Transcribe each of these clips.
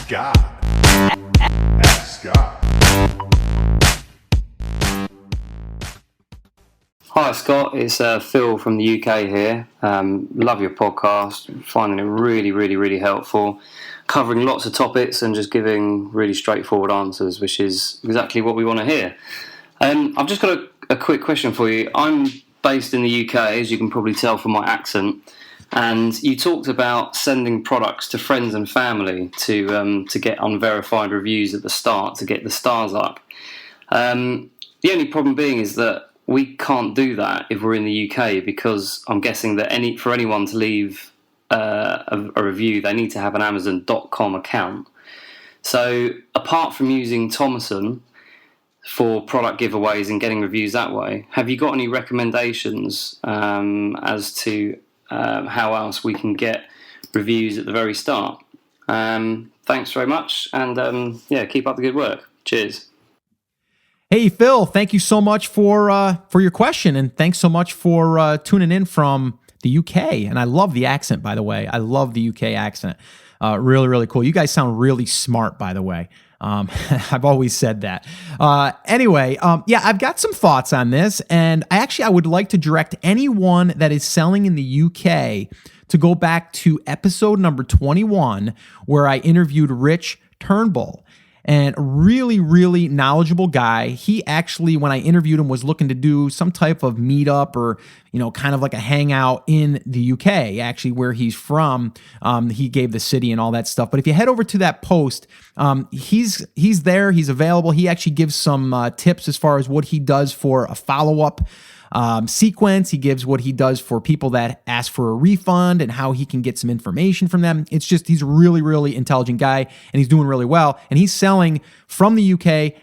God. Ask God. Hi Scott, it's Phil from the UK here. Love your podcast, finding it really helpful, covering lots of topics and just giving really straightforward answers, which is exactly what we want to hear. I've just got a quick question for you. I'm based in the UK, as you can probably tell from my accent, and you talked about sending products to friends and family to get unverified reviews at the start, to get the stars up. The only problem being is that we can't do that if we're in the UK, because I'm guessing that for anyone to leave a review, they need to have an Amazon.com account. So apart from using Thomason for product giveaways and getting reviews that way, have you got any recommendations as to how else we can get reviews at the very start? Thanks very much, and keep up the good work. Cheers. Hey, Phil, thank you so much for your question, and thanks so much for tuning in from the UK. And I love the accent, by the way. I love the UK accent. Really cool. You guys sound really smart, by the way. I've always said that. Anyway, I've got some thoughts on this, and I would like to direct anyone that is selling in the UK to go back to episode number 21, where I interviewed Rich Turnbull. And really knowledgeable guy. He actually, when I interviewed him, was looking to do some type of meetup or, kind of like a hangout in the UK, actually, where he's from. He gave the city and all that stuff. But if you head over to that post, he's there, he's available. He actually gives some tips as far as what he does for a follow-up sequence. He gives what he does for people that ask for a refund and how he can get some information from them. It's just, he's a really intelligent guy, and he's doing really well. And he's selling from the UK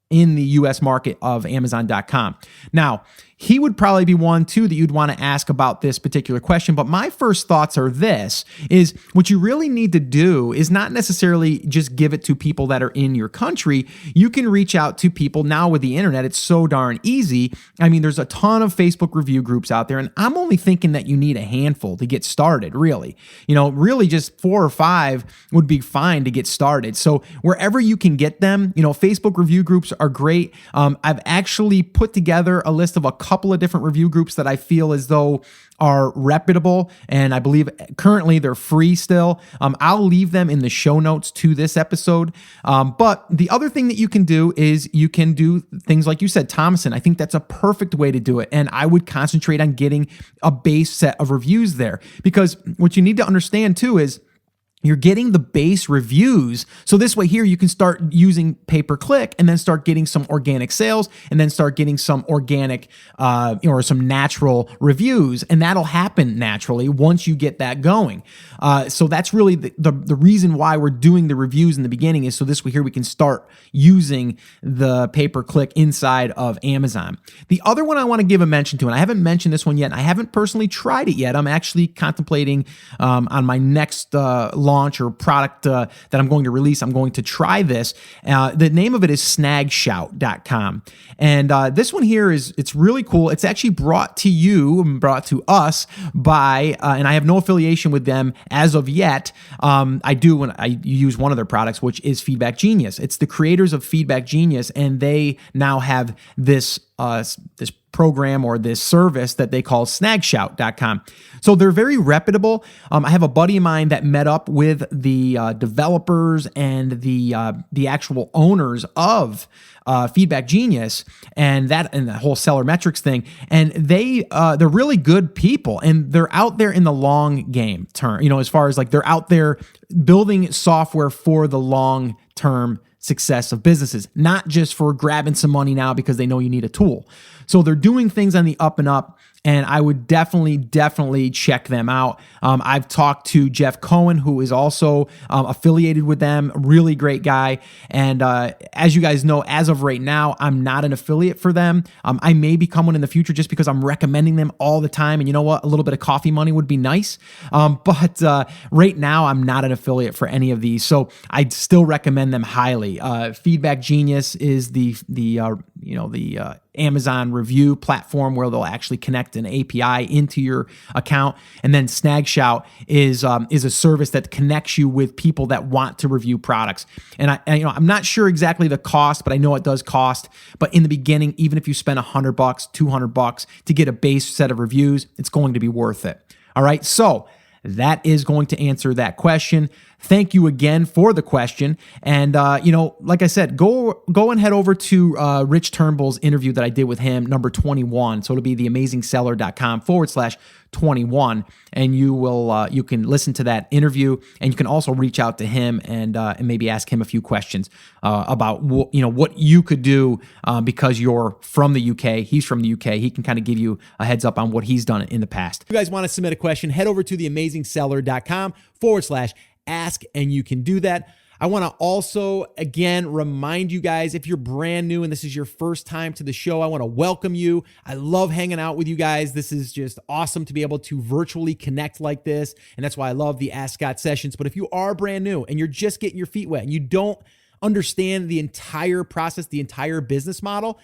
in the US market of Amazon.com. Now, he would probably be one too that you'd want to ask about this particular question. But my first thoughts are this, is what you really need to do is not necessarily just give it to people that are in your country. You can reach out to people now with the internet. It's so darn easy. I mean, there's a ton of Facebook review groups out there, and I'm only thinking that you need a handful to get started, really. Really just 4 or 5 would be fine to get started. So wherever you can get them, Facebook review groups are great. I've actually put together a list of a couple of different review groups that I feel as though are reputable, and I believe currently they're free still. I'll leave them in the show notes to this episode. But the other thing that you can do is you can do things like you said, Thomason. I think that's a perfect way to do it, and I would concentrate on getting a base set of reviews there, because what you need to understand too is you're getting the base reviews. So this way here, you can start using pay-per-click and then start getting some organic sales and then start getting some organic or some natural reviews. And that'll happen naturally once you get that going. So that's really the reason why we're doing the reviews in the beginning, is so this way here we can start using the pay-per-click inside of Amazon. The other one I want to give a mention to, and I haven't mentioned this one yet, and I haven't personally tried it yet. I'm actually contemplating on my next launch or product that I'm going to release, I'm going to try this. The name of it is snagshout.com. And this one here it's really cool. It's actually brought to us by, and I have no affiliation with them as of yet. I do when I use one of their products, which is Feedback Genius. It's the creators of Feedback Genius, and they now have this program or this service that they call snagshout.com. So they're very reputable. I have a buddy of mine that met up with the developers and the actual owners of Feedback Genius and the whole seller metrics thing. And they're really good people, and they're out there in the long game term, as far as like they're out there building software for the long term success of businesses, not just for grabbing some money now because they know you need a tool. So they're doing things on the up and up, and I would definitely check them out. I've talked to Jeff Cohen, who is also affiliated with them, really great guy. And as you guys know, as of right now, I'm not an affiliate for them. I may become one in the future just because I'm recommending them all the time. And you know what? A little bit of coffee money would be nice. But right now, I'm not an affiliate for any of these. So I'd still recommend them highly. Feedback Genius is the Amazon review platform where they'll actually connect an API into your account. And then SnagShout is a service that connects you with people that want to review products. And I'm not sure exactly the cost, but I know it does cost. But in the beginning, even if you spend $100, $200 to get a base set of reviews, it's going to be worth it. All right. So that is going to answer that question. Thank you again for the question. And, like I said, go and head over to Rich Turnbull's interview that I did with him, number 21. So it'll be theamazingseller.com/21. And you can listen to that interview, and you can also reach out to him and maybe ask him a few questions about what you could do because you're from the UK. He's from the UK. He can kind of give you a heads up on what he's done in the past. If you guys want to submit a question, head over to theamazingseller.com/ask, and you can do that. I want to also, again, remind you guys, if you're brand new and this is your first time to the show, I want to welcome you. I love hanging out with you guys. This is just awesome to be able to virtually connect like this, and that's why I love the Ask Scott sessions. But if you are brand new and you're just getting your feet wet and you don't understand the entire process, the entire business model,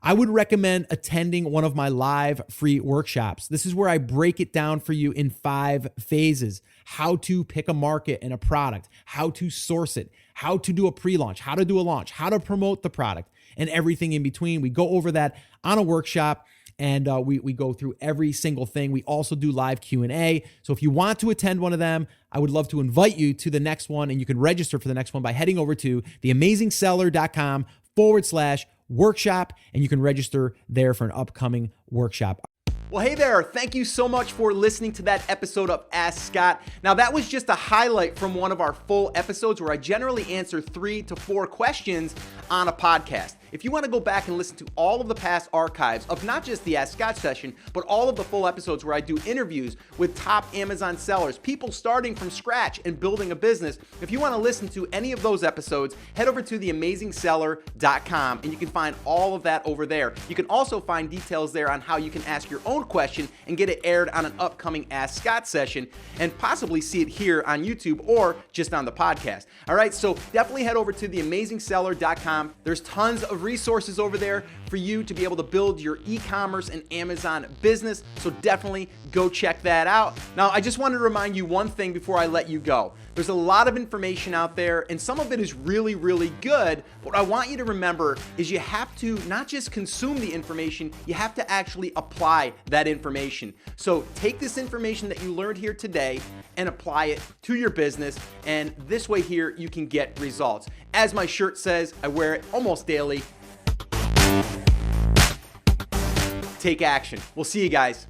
I would recommend attending one of my live free workshops. This is where I break it down for you in 5 phases: how to pick a market and a product, how to source it, how to do a pre-launch, how to do a launch, how to promote the product, and everything in between. We go over that on a workshop, and we go through every single thing. We also do live Q&A. So if you want to attend one of them, I would love to invite you to the next one, and you can register for the next one by heading over to theamazingseller.com/workshop, and you can register there for an upcoming workshop. Well, hey there. Thank you so much for listening to that episode of Ask Scott. Now, that was just a highlight from one of our full episodes where I generally answer 3 to 4 questions on a podcast. If you want to go back and listen to all of the past archives of not just the Ask Scott session, but all of the full episodes where I do interviews with top Amazon sellers, people starting from scratch and building a business, if you want to listen to any of those episodes, head over to theamazingseller.com, and you can find all of that over there. You can also find details there on how you can ask your own question and get it aired on an upcoming Ask Scott session, and possibly see it here on YouTube or just on the podcast. All right, so definitely head over to theamazingseller.com. There's tons of resources over there for you to be able to build your e-commerce and Amazon business, so definitely go check that out. Now, I just wanted to remind you one thing before I let you go. There's a lot of information out there, and some of it is really, really good. What I want you to remember is you have to not just consume the information, you have to actually apply that information. So take this information that you learned here today and apply it to your business, and this way here you can get results. As my shirt says, I wear it almost daily. Take action. We'll see you guys.